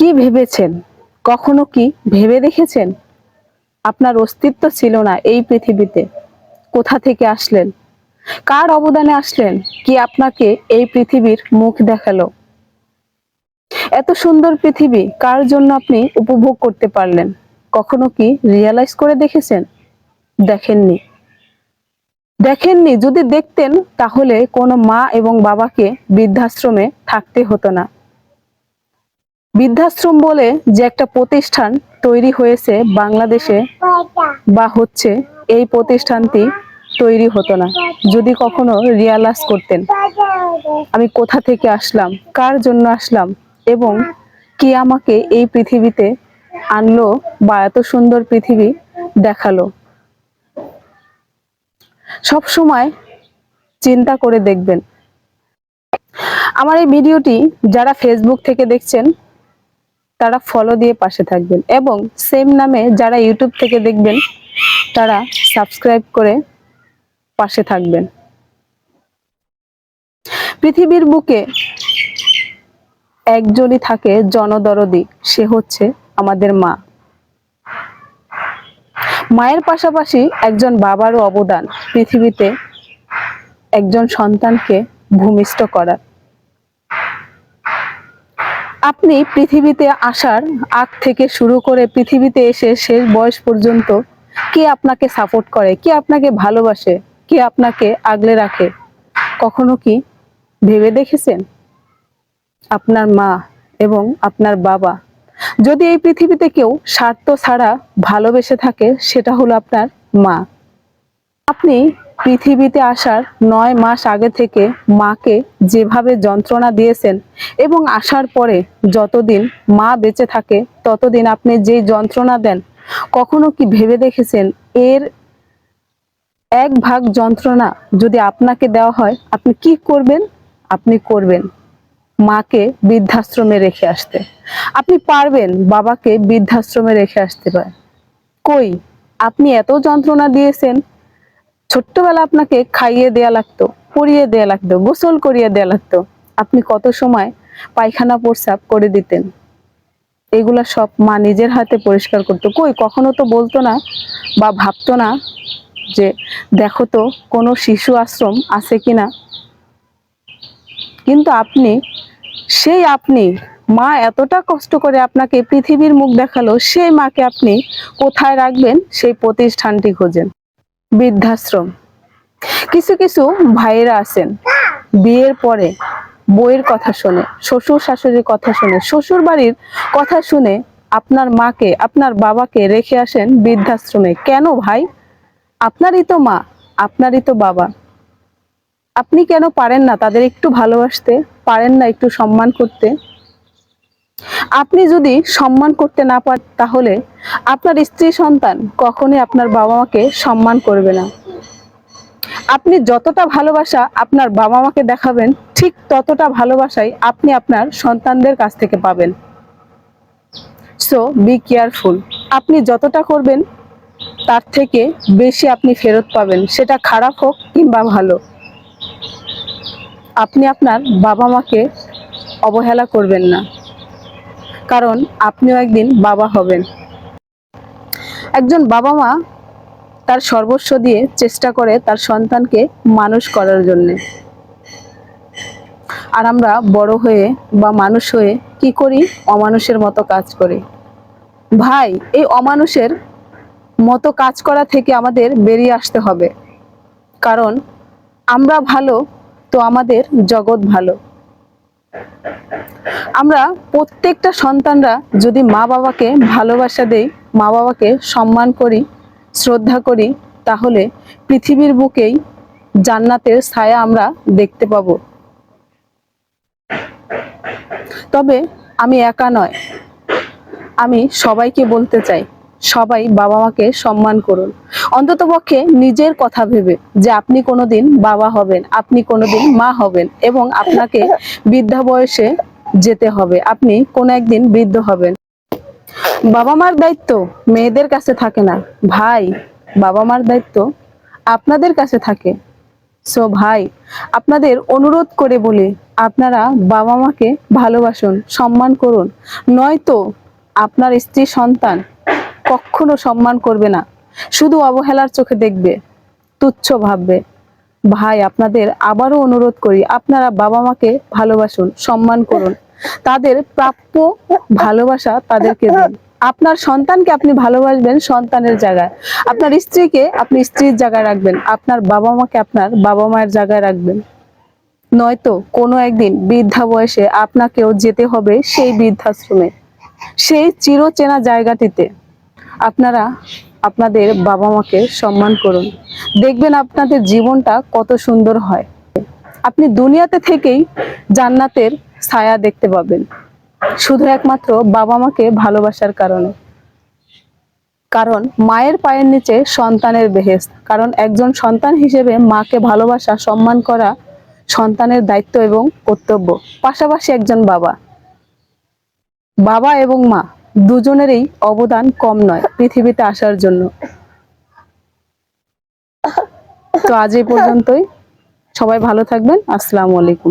কি ভেবেছেন? কখনো কি ভেবে দেখেছেন আপনার অস্তিত্ব ছিল না এই পৃথিবীতে? কোথা থেকে আসলেন? কার অবদানে আসলেন? কি আপনাকে এই পৃথিবীর মুখ দেখালো? এত সুন্দর পৃথিবী কার জন্য আপনি উপভোগ করতে পারলেন? কখনো কি রিয়ালাইজ করে দেখেছেন? দেখেননি। দেখেননি, যদি দেখতেন তাহলে কোনো মা এবং বাবাকে বৃদ্ধাশ্রমে থাকতে হতো না। বৃদ্ধাশ্রম বলে যে একটা প্রতিষ্ঠান তৈরি হয়েছে বাংলাদেশে বা হচ্ছে, এই প্রতিষ্ঠানটি তৈরি হতো না যদি কখনো রিয়ালাইজ করতেন আমি কোথা থেকে আসলাম, কার জন্য আসলাম এবং কি আমাকে এই পৃথিবীতে আনলো বা এত সুন্দর পৃথিবী দেখালো। সব সময় চিন্তা করে দেখবেন। আমার এই ভিডিওটি যারা ফেসবুক থেকে দেখছেন তারা ফলো দিয়ে পাশে থাকবেন এবং সেম নামে যারা ইউটিউব থেকে দেখবেন তারা সাবস্ক্রাইব করে পাশে থাকবেন। পৃথিবীর বুকে একজনই থাকে জনদরদি, সে হচ্ছে আমাদের মা। মায়ের পাশাপাশি একজন বাবারও অবদান পৃথিবীতে একজন সন্তানকে ভূমিষ্ঠ করার। আপনি পৃথিবীতে আসার আগ থেকে শুরু করে পৃথিবীতে এসে শেষ বয়স পর্যন্ত কে আপনাকে সাপোর্ট করে, কে আপনাকে ভালোবাসে, কে আপনাকে আগলে রাখে, কখনো কি ভেবে দেখেছেন? আপনার মা এবং আপনার বাবা। যদি এই পৃথিবীতে কেউ স্বার্থ ছাড়া ভালোবেসে থাকে সেটা হলো আপনার মা। আপনি পৃথিবীতে আসার 9 মাস আগে থেকে মাকে যেভাবে যন্ত্রণা দিয়েছেন এবং আসার পরে যতদিন মা বেঁচে থাকে ততদিন আপনি যেই যন্ত্রণা দেন, কখনো কি ভেবে দেখেছেন এর 1 ভাগ যন্ত্রণা যদি আপনাকে দেওয়া হয় আপনি কি করবেন? আপনি করবেন মাকে বৃদ্ধাশ্রমে রেখে আসতে। আপনি পারবেন বাবাকে বৃদ্ধাশ্রমে রেখে আসতে পারেন? কই, আপনি এত যন্ত্রণা দিয়েছেন। ছোট্টবেলা আপনাকে খাইয়ে দেয়া লাগতো, পরিয়ে দেয়া লাগতো, গোসল করিয়ে দেয়া লাগতো। আপনি কত সময় পায়খানা প্রস্রাব করে দিতেন, এগুলা সব মা নিজের হাতে পরিষ্কার করতো। কই, কখনো তো বলতো না বা ভাবতো না যে দেখো তো কোনো শিশু আশ্রম আছে কিনা। কিন্তু আপনি, সেই আপনি, মা এতটা কষ্ট করে আপনাকে পৃথিবীর মুখ দেখালো, সেই মাকে আপনি কোথায় রাখবেন সেই প্রতিষ্ঠানটি খোঁজেন। বৃদ্ধাশ্রম। কিছু কিছু ভাইয়েরা আছেন বিয়ের পরে বউয়ের কথা শুনে, শ্বশুর শাশুড়ির কথা শুনে, শ্বশুর বাড়ির কথা শুনে আপনার মাকে আপনার বাবাকে রেখে আসেন বৃদ্ধাশ্রমে। কেন ভাই? আপনারই তো মা, আপনারই তো বাবা। আপনি কেন পারেন না তাদের একটু ভালোবাসতে, পারেন না একটু সম্মান করতে? আপনি যদি সম্মান করতে না পারেন তাহলে আপনার স্ত্রী সন্তান কখনোই আপনার বাবা মাকে সম্মান করবে না। আপনি যতটা ভালোবাসা আপনার বাবা মাকে দেখাবেন ঠিক ততটা ভালোবাসাই আপনি আপনার সন্তানদের কাছ থেকে পাবেন। So be careful. আপনি যতটা করবেন তার থেকে বেশি আপনি ফেরত পাবেন, সেটা খারাপ হোক কিংবা ভালো। আপনি আপনার বাবা মাকে অবহেলা করবেন না, কারণ আপনিও একদিন বাবা হবেন। একজন বাবা মা তার সর্বস্ব দিয়ে চেষ্টা করে তার সন্তানকে মানুষ করার জন্য। আর আমরা বড় হয়ে বা মানুষ হয়ে কি করি? অমানুষের মতো কাজ করি। ভাই, এই অমানুষের মতো কাজ করা থেকে আমাদের বেরিয়ে আসতে হবে, কারণ আমরা ভালো তো আমাদের জগৎ ভালো। আমরা প্রত্যেকটা সন্তানরা যদি মা বাবাকে ভালোবাসা দেই, মা বাবাকে সম্মান করি, শ্রদ্ধা করি, তাহলে পৃথিবীর বুকেই জান্নাতের ছায়া আমরা দেখতে পাবো। তবে আমি একা নয়, আমি সবাইকে বলতে চাই, সবাই বাবা মাকে সম্মান করুন। অন্ততপক্ষে নিজের কথা ভেবে যে আপনি কোনোদিন বাবা হবেন, আপনি কোনোদিন মা হবেন এবং আপনাকে বৃদ্ধা বয়সে যেতে হবে, আপনি কোনো একদিন বৃদ্ধ হবেন। বাবা মার দায়িত্ব মেয়েদের কাছে থাকে না ভাই, বাবা মার দায়িত্ব আপনাদের কাছে থাকে। সো ভাই, আপনাদের অনুরোধ করে বলি, আপনারা বাবা মাকে ভালোবাসুন, সম্মান করুন। নয়তো আপনার স্ত্রী সন্তান কখনো সম্মান করবে না, শুধু অবহেলার চোখে দেখবে, তুচ্ছ ভাববে। ভাই, আপনাদের আবারও অনুরোধ করি, আপনারা বাবা মাকে ভালোবাসুন, সম্মান করুন, তাদের প্রাপ্য ভালোবাসা তাদেরকে দিন। আপনার সন্তানকে আপনি ভালোবাসবেন সন্তানের জায়গায়, আপনার স্ত্রীকে আপনি স্ত্রীর জায়গায় রাখবেন, আপনার বাবা মাকে আপনার বাবা মায়ের জায়গায় রাখবেন। নয়তো কোনো একদিন বৃদ্ধা বয়সে আপনাকেও যেতে হবে সেই বৃদ্ধাশ্রমে, সেই চিরচেনা জায়গাটিতে। আপনারা আপনাদের বাবা মাকে সম্মান করুন, দেখবেন আপনাদের জীবনটা কত সুন্দর হয়। আপনি দুনিয়াতে থেকেই জান্নাতের ছায়া দেখতে পাবেন, শুধু একমাত্র বাবা মাকে ভালোবাসার কারণে। কারণ মায়ের পায়ের নিচে সন্তানের বেহেশত। কারণ একজন সন্তান হিসেবে মাকে ভালোবাসা, সম্মান করা সন্তানের দায়িত্ব এবং কর্তব্য। পাশাপাশি একজন বাবা, বাবা এবং মা দুজনেরই অবদান কম নয় পৃথিবীতে আসার জন্য। তো আজ এই পর্যন্তই, সবাই ভালো থাকবেন। আসসালামু আলাইকুম।